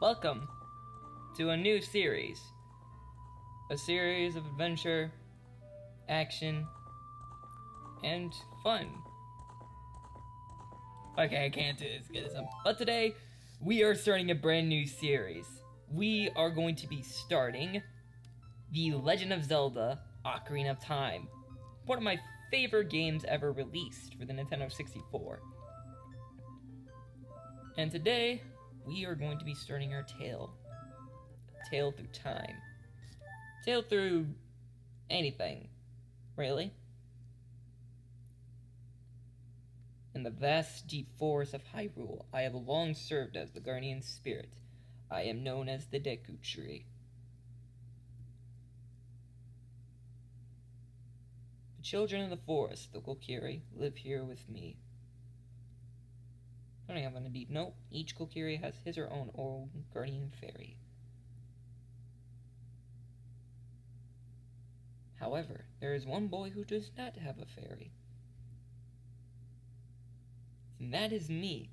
Welcome to a new series. A series of adventure, action, and fun. Okay, I can't do this good as him. But today, we are starting a brand new series. We are going to be starting The Legend of Zelda: Ocarina of Time. One of my favorite games ever released for the Nintendo 64. And today, we are going to be starting our tale. A tale through time. Tale through anything, really. In the vast, deep forests of Hyrule, I have long served as the guardian spirit. I am known as the Deku Tree. The children of the forest, the Kokiri, live here with me. I don't have an indeed. Nope, each Kokiri has his or own guardian fairy. However, there is one boy who does not have a fairy. And that is me.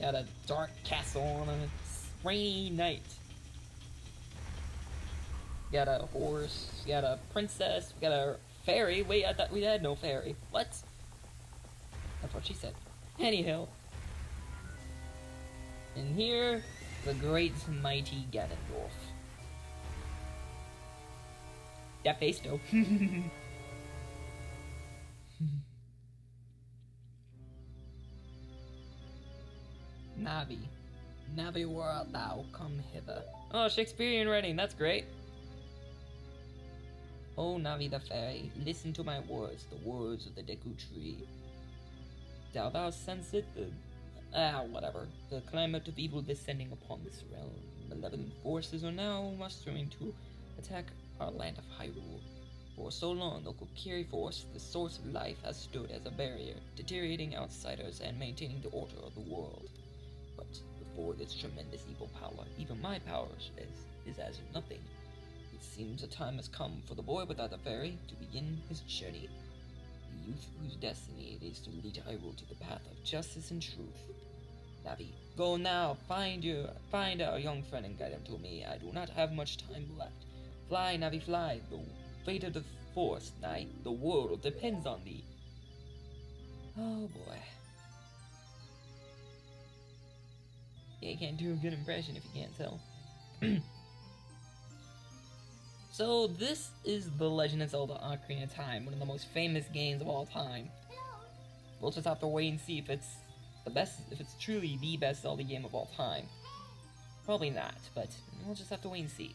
Got a dark castle on a rainy night. Got a horse, got a princess, got a fairy. Wait, I thought we had no fairy. What? That's what she said. Anyhow. And here, the great mighty Ganondorf. That face though. Navi. Navi, where art thou? Come hither. Oh, Shakespearean writing, that's great. Oh, Navi the fairy, listen to my words, the words of the Deku Tree. Thou sense it, whatever. The climate of evil descending upon this realm. Malevolent forces are now mustering to attack our land of Hyrule. For so long, the Kokiri Force, the source of life, has stood as a barrier, deteriorating outsiders and maintaining the order of the world. But before this tremendous evil power, even my power is as nothing. It seems a time has come for the boy without a fairy to begin his journey. The youth whose destiny it is to lead Hyrule to the path of justice and truth. Navi, go now, find our young friend and guide him to me. I do not have much time left. Fly, Navi, fly. The fate of the forest, night, the world depends on thee. Oh boy. Yeah, you can't do a good impression if you can't tell. So, this is The Legend of Zelda: Ocarina of Time, one of the most famous games of all time. We'll just have to wait and see if it's the best, if it's truly the best Zelda game of all time. Probably not, but we'll just have to wait and see.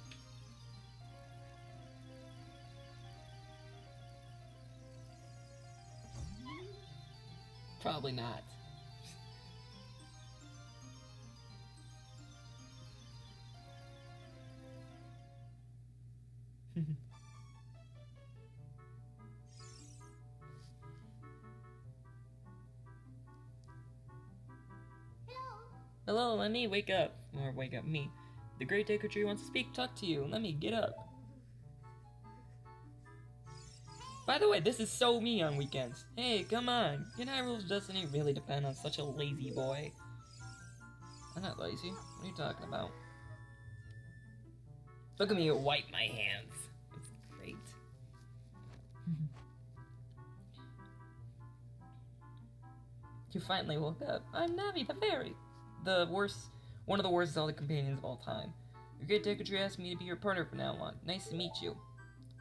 Probably not. Hello, let me wake up. Or wake up me. The great Deku Tree wants to speak, talk to you. Let me get up. By the way, this is so me on weekends. Hey, come on. Can Hyrule's destiny really depend on such a lazy boy? I'm not lazy. What are you talking about? Look at me wipe my hands. It's great. You finally woke up. I'm Navi the fairy. One of the worst Zelda companions of all time. Your great Deku Tree asked me to be your partner from now on. Nice to meet you.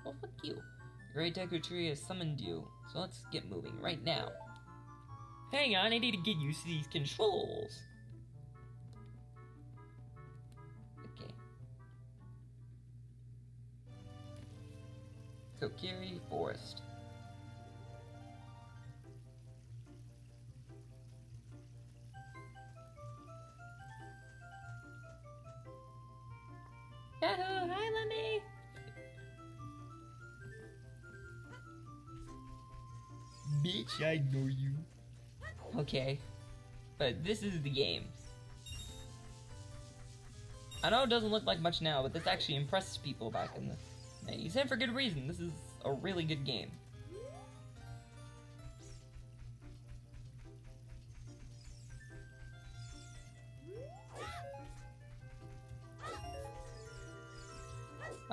Well, fuck you. The great Deku Tree has summoned you, so let's get moving right now. Hang on, I need to get used to these controls. Okay. Kokiri Forest. Yahoo! Hi, Lemmy! Bitch, I know you. Okay. But this is the game. I know it doesn't look like much now, but this actually impressed people back in the 90s. And for good reason. This is a really good game.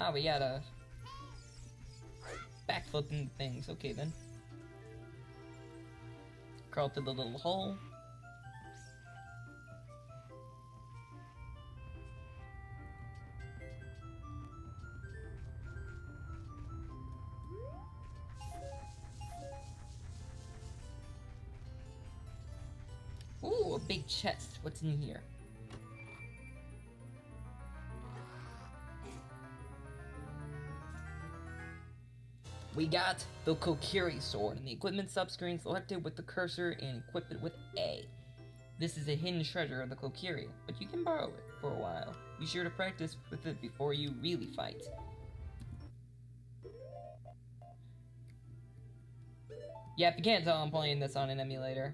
Wow, we got a backflipping things. Okay then. Crawl through the little hole. Ooh, a big chest. What's in here? We got the Kokiri sword and the equipment subscreen selected with the cursor and equip it with A. This is a hidden treasure of the Kokiri, but you can borrow it for a while. Be sure to practice with it before you really fight. Yeah, if you can't tell, I'm playing this on an emulator.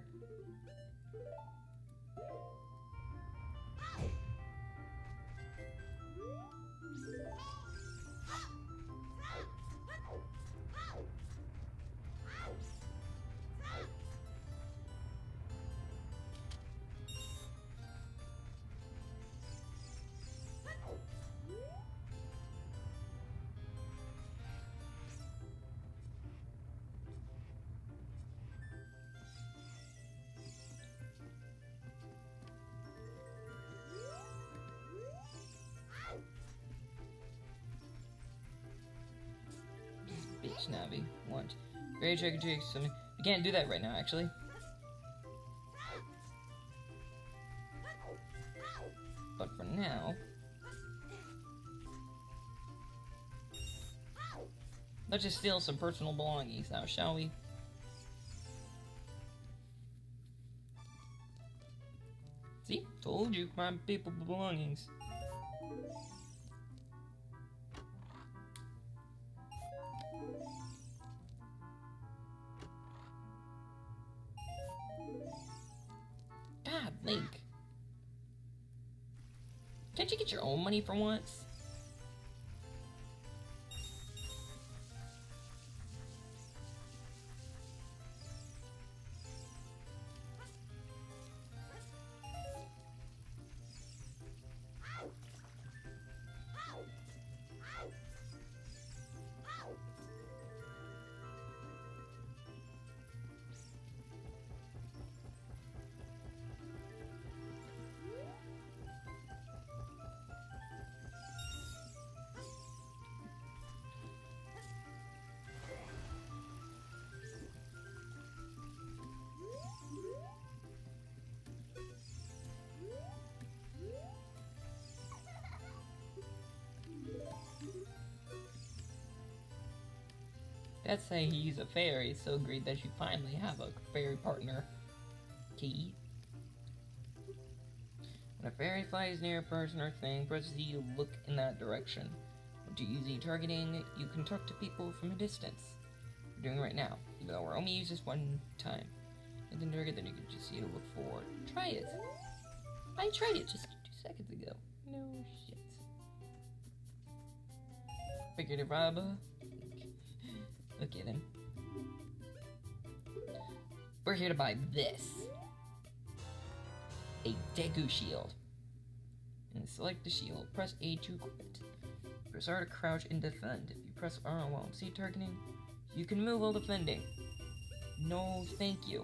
Bitch, Navi. Want. Very tricky. You can't do that right now, actually. But for now, let's just steal some personal belongings now, shall we? See? Told you, my people belongings. God, Link. Can't you get your own money for once? Let's say he's a fairy, so great that you finally have a fairy partner. Key. When a fairy flies near a person or thing, press Z to look in that direction. To use Z targeting, you can talk to people from a distance. We're doing right now, even though we're only use this one time. And then target, then you can just see to look for. Try it. I tried it just 2 seconds ago. No shit. Figured it, Rob. Okay then. We're here to buy this. A Deku shield. And select the shield. Press A to equip it. Press R to crouch and defend. If you press R while C targeting, you can move while defending. No, thank you.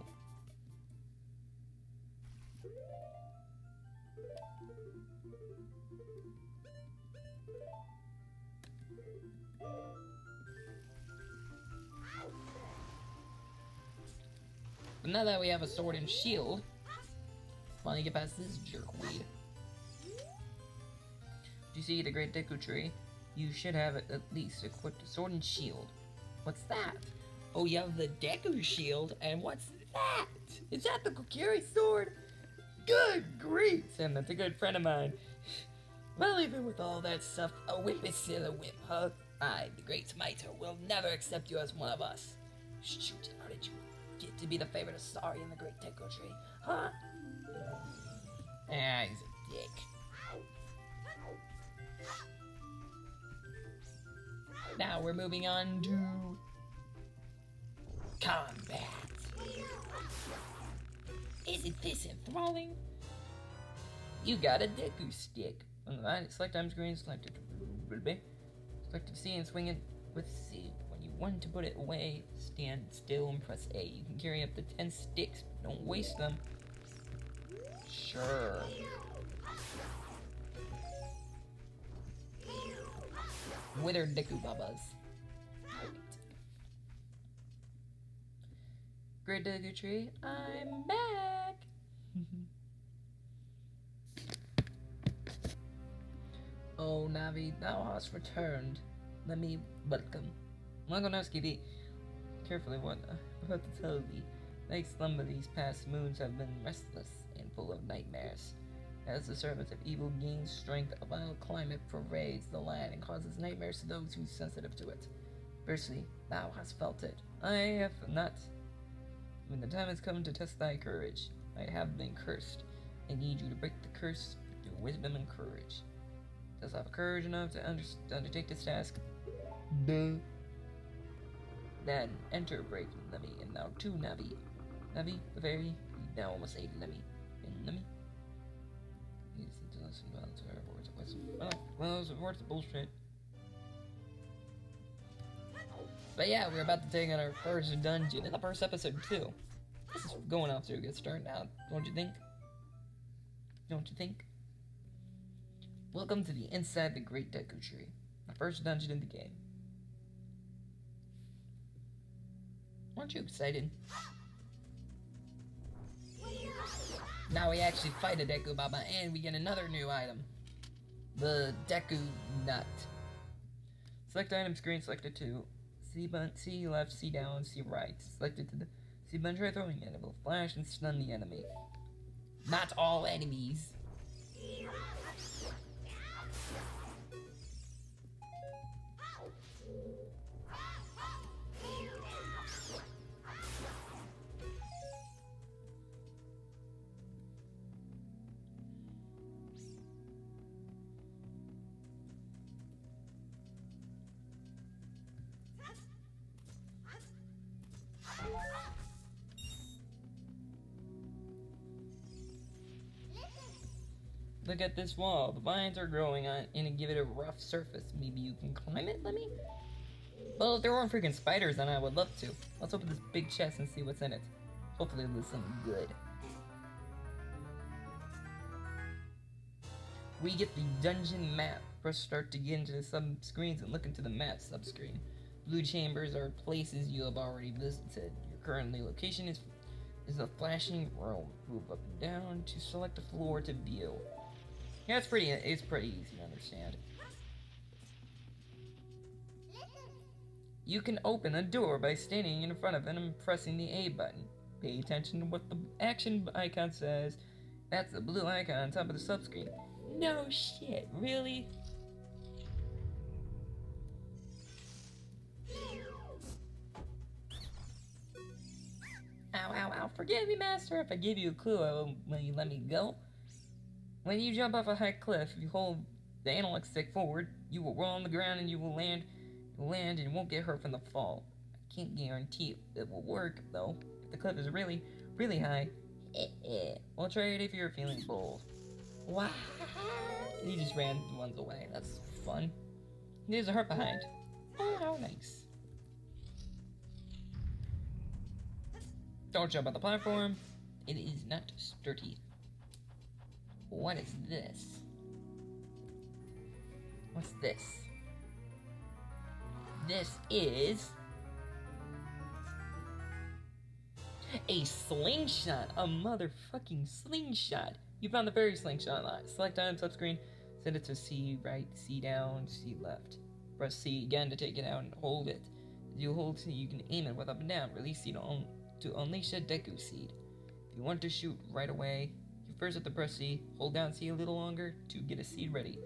But now that we have a sword and shield, finally get past this jerkweed. Do you see the Great Deku Tree? You should have at least equipped a sword and shield. What's that? Oh, you have the Deku shield, and what's that? Is that the Kokiri sword? Good grief, Sam, that's a good friend of mine. Well, even with all that stuff, a whip is still a whip, huh? I, the Great Smiter, will never accept you as one of us. Shoot, how did you get to be the favorite of Sari in the Great Deku Tree, huh? Ah, he's a dick. Now we're moving on to combat. Isn't this enthralling? You got a Deku stick. On the right, select time screen, select it. Click to C and swing it with C. When you want to put it away, stand still and press A. You can carry up to 10 sticks, but don't waste them. Sure. Withered Deku Babas. Great Deku Tree, I'm back! Oh, Navi, thou hast returned. Let me welcome. Wagonoski, carefully what I'm about to tell thee. Like slumber, these past moons have been restless and full of nightmares. As the servant of evil gains strength, a vile climate pervades the land and causes nightmares to those who are sensitive to it. Firstly, thou hast felt it. I have not. When the time has come to test thy courage, I have been cursed. I need you to break the curse with your wisdom and courage. Dost have courage enough to undertake this task? Duh. Then enter, brave Lemmy, and thou too, Navi. Navi, the fairy, now almost say Lemmy. And Lemmy? He's to listen well to her words of wisdom. Well, those words of bullshit. But yeah, we're about to take on our first dungeon in the first episode too. This is going off to a good start now, don't you think? Don't you think? Welcome to the Inside the Great Deku Tree, the first dungeon in the game. Aren't you excited? Now we actually fight a Deku Baba and we get another new item. The Deku Nut. Select item screen, selected to C button, C left, C down, C right. Selected to the C button, try throwing it. It will flash and stun the enemy. Not all enemies. Look at this wall. The vines are growing on it and give it a rough surface. Maybe you can climb it, Lemmy? Well, if there weren't freaking spiders, then I would love to. Let's open this big chest and see what's in it. Hopefully there's something good. We get the dungeon map. Press start to get into the sub-screens and look into the map sub-screen. Blue chambers are places you have already visited. Your current location is a flashing room. Move up and down to select a floor to view. Yeah, it's pretty easy to understand. You can open a door by standing in front of it and pressing the A button. Pay attention to what the action icon says. That's the blue icon on top of the subscreen. No shit, really? Ow, ow, ow. Forgive me, Master, if I give you a clue when you let me go. When you jump off a high cliff, if you hold the analog stick forward, you will roll on the ground and you will land and won't get hurt from the fall. I can't guarantee it will work, though. If the cliff is really, really high, well, try it if you're feeling bold. Wow. He just ran ones away. That's fun. There's a heart behind. Oh, how nice. Don't jump on the platform. It is not sturdy. What is this? What's this? This is a slingshot. A motherfucking slingshot. You found the fairy slingshot. Select item subscreen. Send it to C right, C down, C left. Press C again to take it out and hold it. As you hold C, you can aim it with up and down. Release C to unleash a Deku Seed. If you want to shoot right away, you first have to press C, hold down C a little longer to get a seed ready.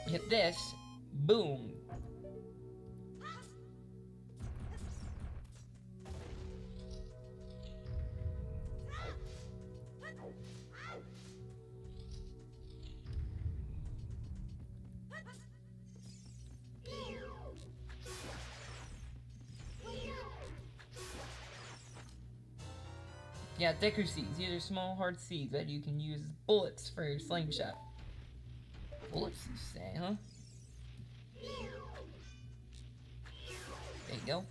Hit this, boom. Yeah, Deku seeds. These are small hard seeds that you can use as bullets for your slingshot. Bullets, you say, huh? There you go.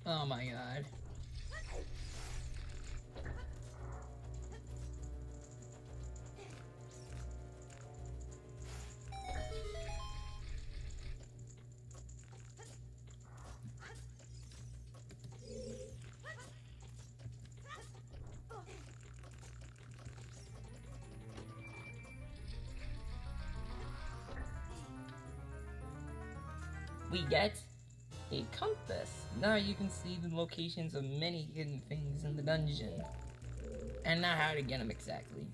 Oh my god. We get a compass. Now you can see the locations of many hidden things in the dungeon. And not how to get them exactly.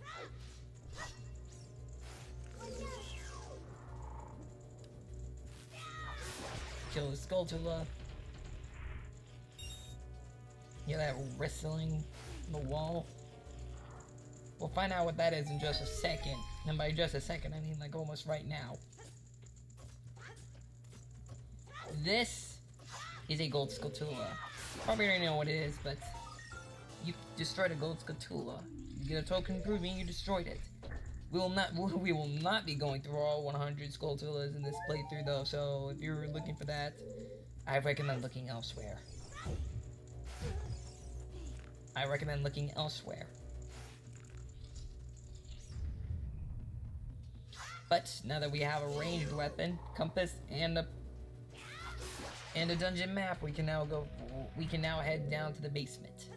Kill the Skulltula. Hear that wrestling on the wall? We'll find out what that is in just a second. And by just a second, I mean like almost right now. This is a gold Skulltula. Probably already know what it is, but you destroyed a gold Skulltula. You get a token proving you destroyed it. We will not be going through all 100 Skulltulas in this playthrough though, so if you're looking for that, I recommend looking elsewhere. But now that we have a ranged weapon, compass, and a dungeon map, we can now head down to the basement.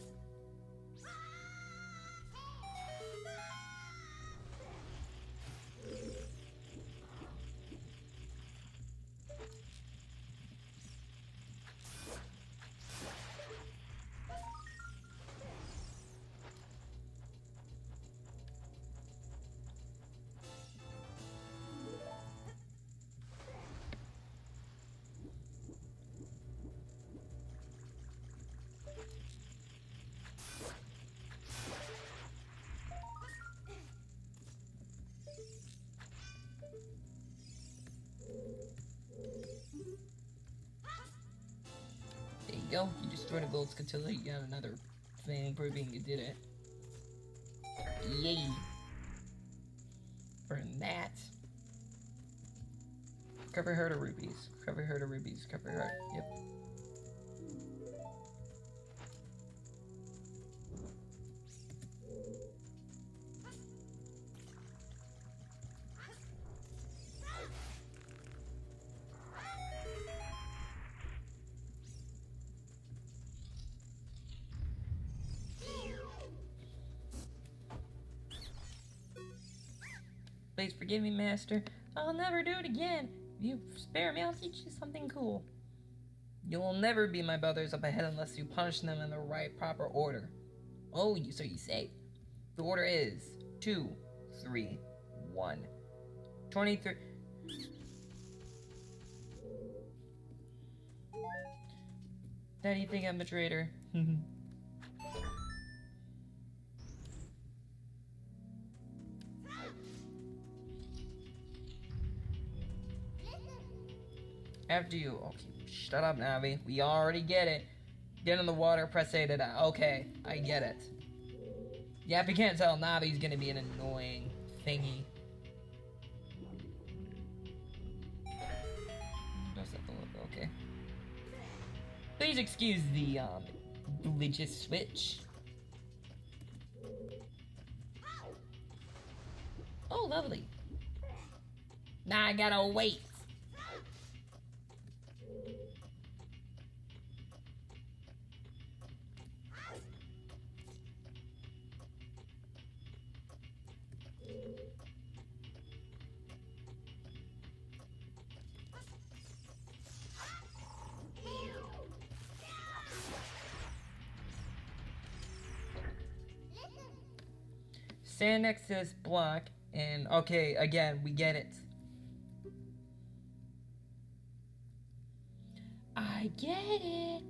Go, you destroyed a gold Skulltula, you got another thing proving you did it. Yay! Burn that. Cover her to rubies. Cover her to rubies. Cover her. Yep. Please forgive me, Master. I'll never do it again. If you spare me, I'll teach you something cool. You'll never be my brothers up ahead unless you punish them in the right, proper order. Oh, so you say. The order is 2, 3, 1. 23. How do you think I'm a traitor? After you. Okay, shut up, Navi. We already get it. Get in the water, press A to die. Okay, I get it. Yeah, if you can't tell, Navi's gonna be an annoying thingy. Okay. Please excuse the, religious switch. Oh, lovely. Now I gotta wait. Stand next to this block, and okay, again, we get it. I get it.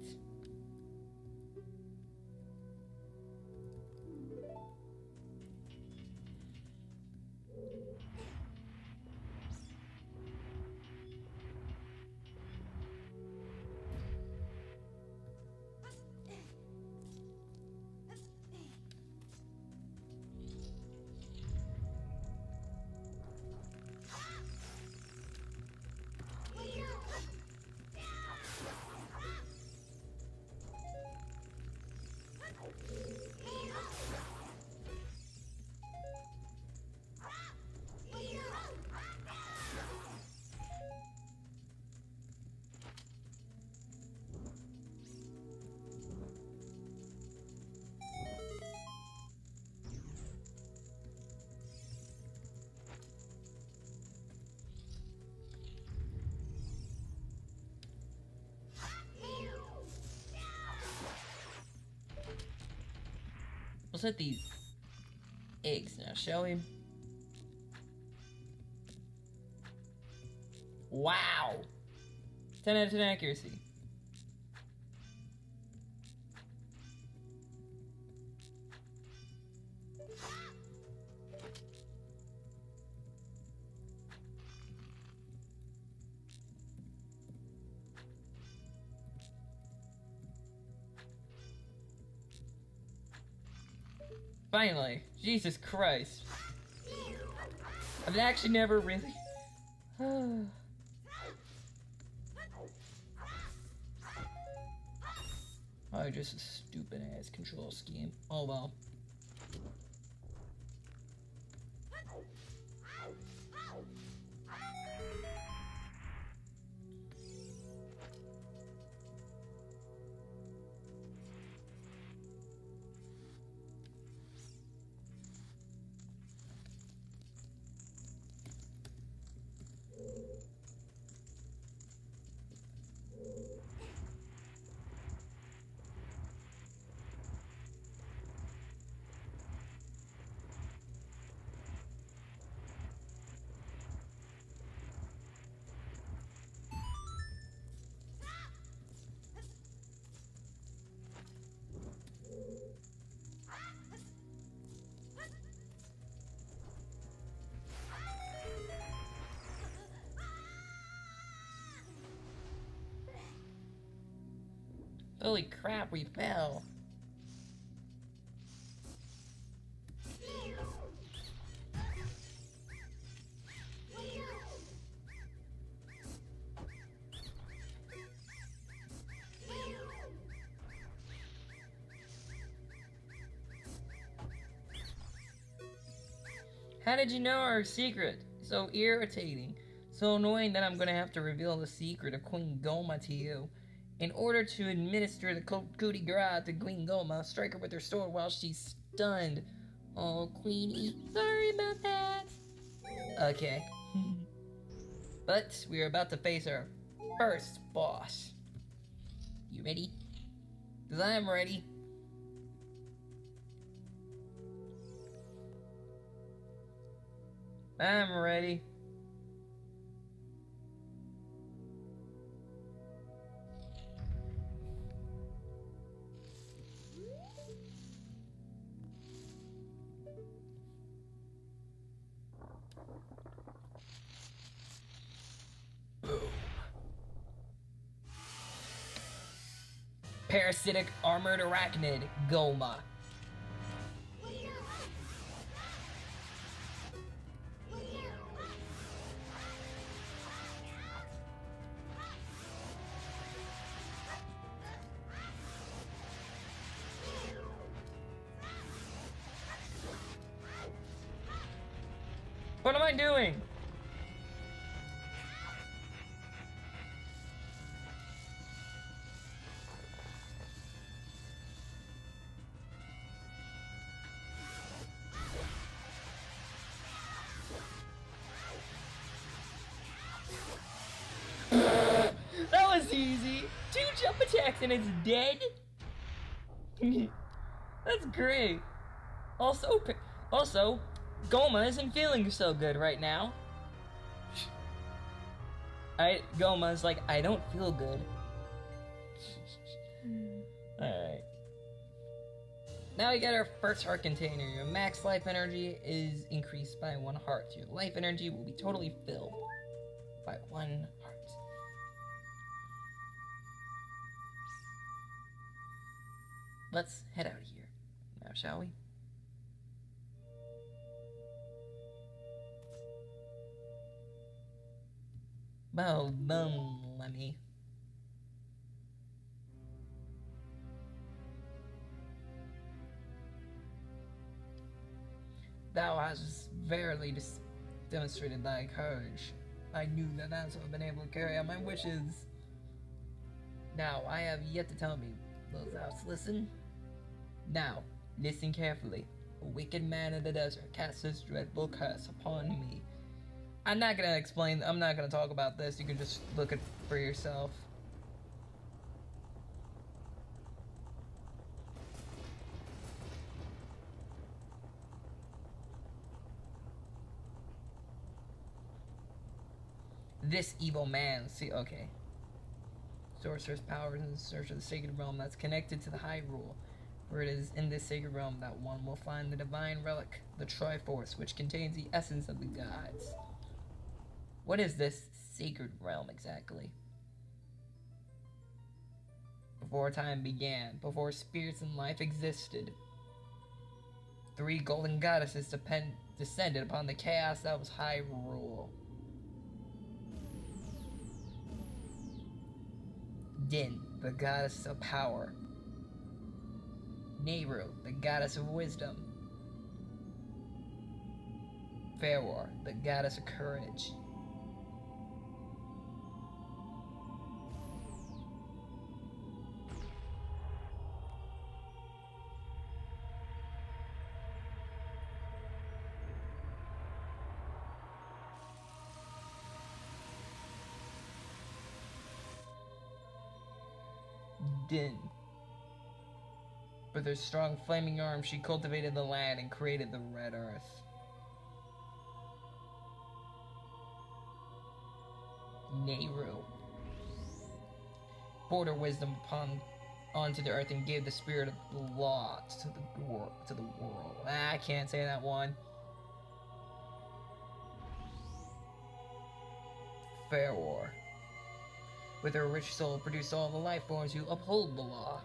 We'll set these eggs now, shall we? Wow! 10 out of 10 accuracy. Finally! Jesus Christ! I've actually never really... Oh, just a stupid ass control scheme. Oh well. Holy crap, we fell. How did you know our secret? So irritating. So annoying that I'm gonna have to reveal the secret of Queen Goma to you. In order to administer the coup de grace to Queen Goma, strike her with her sword while she's stunned. Oh, Queenie, sorry about that. Okay. But we're about to face our first boss. You ready? 'Cause I'm ready. I'm ready. Parasitic armored arachnid, Goma. What am I doing? attacks and it's dead? That's great. Also, Goma isn't feeling so good right now. Goma's like, I don't feel good. Alright. Now we got our first heart container. Your max life energy is increased by 1 heart. Your life energy will be totally filled by 1 heart. Let's head out of here now, shall we? Well done, Lemmy. Thou hast verily demonstrated thy courage. I knew that thou would have been able to carry out my wishes. Now, I have yet to tell me. Wilt thou listen? Now, listen carefully. A wicked man in the desert cast this dreadful curse upon me. I'm not gonna talk about this. You can just look it for yourself. This evil man, okay. Sorcerer's power is in search of the sacred realm that's connected to the High Rule. For it is in this sacred realm that one will find the divine relic, the Triforce, which contains the essence of the gods. What is this sacred realm exactly? Before time began, before spirits and life existed, 3 golden goddesses descended upon the chaos that was Hyrule. Din, the goddess of power. Nehru, the goddess of wisdom. Faror, the goddess of courage. Din. With her strong flaming arms, she cultivated the land and created the Red Earth. Nehru poured her wisdom onto the earth and gave the spirit of the law to the world. I can't say that one. Faror, with her rich soul, produced all the life forms who uphold the law.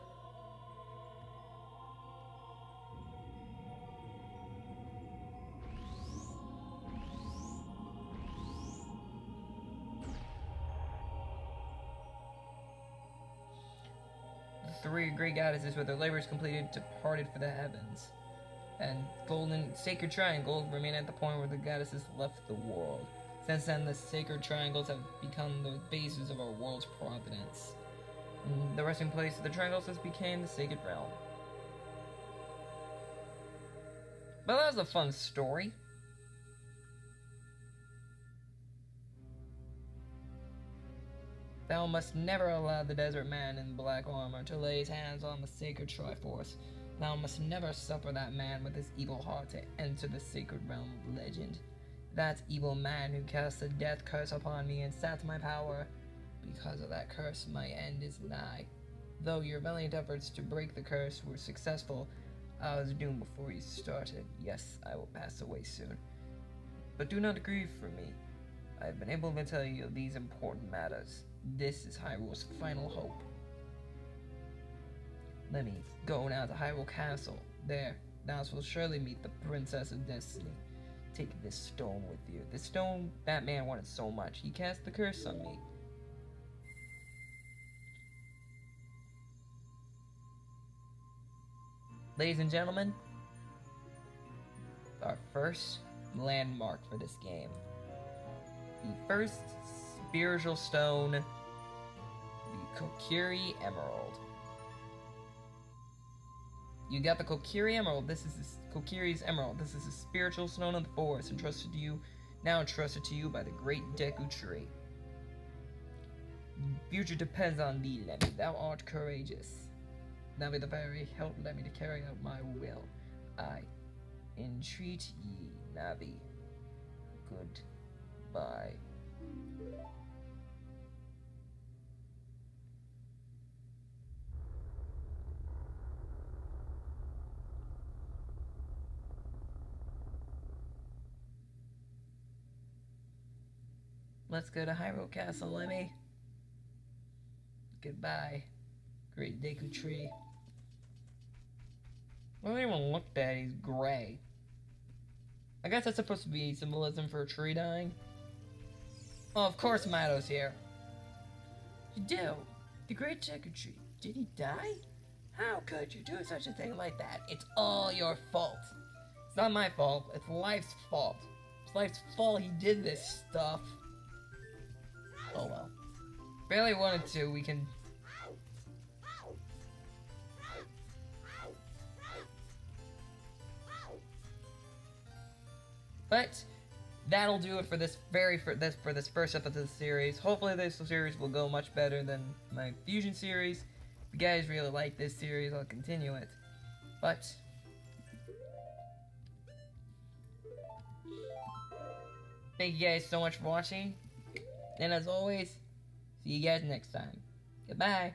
The 3 great goddesses, with their labors completed, departed for the heavens, and golden sacred triangle remained at the point where the goddesses left the world. Since then, the sacred triangles have become the basis of our world's providence. And the resting place of the triangles has become the sacred realm. But that was a fun story. Thou must never allow the desert man in black armor to lay his hands on the sacred Triforce. Thou must never suffer that man with his evil heart to enter the sacred realm of legend. That evil man who cast a death curse upon me and sapped my power. Because of that curse, my end is nigh. Though your valiant efforts to break the curse were successful, I was doomed before you started. Yes, I will pass away soon. But do not grieve for me. I have been able to tell you these important matters. This is Hyrule's final hope. Let me go now to Hyrule Castle. There, thou wilt surely meet the Princess of Destiny. Take this stone with you. The stone that man wanted so much. He cast the curse on me. Ladies and gentlemen, our first landmark for this game. The first spiritual stone, the Kokiri Emerald. You got the Kokiri Emerald. This is Kokiri's Emerald. This is a spiritual stone of the forest entrusted to you by the great Deku Tree. Future depends on thee, Lemmy. Thou art courageous. Navi the fairy, help Lemmy to carry out my will. I entreat ye, Navi. Goodbye. Let's go to Hyrule Castle, Lemmy. Goodbye, great Deku Tree. I don't even look that, he's gray. I guess that's supposed to be symbolism for a tree dying. Oh, of course Mado's here. You do? The great Deku Tree, did he die? How could you do such a thing like that? It's all your fault. It's not my fault, it's life's fault. It's life's fault he did this stuff. Oh well. Barely wanted to, we can... But that'll do it for this first episode of the series. Hopefully this series will go much better than my Fusion series. If you guys really like this series, I'll continue it. But thank you guys so much for watching. And as always, see you guys next time. Goodbye.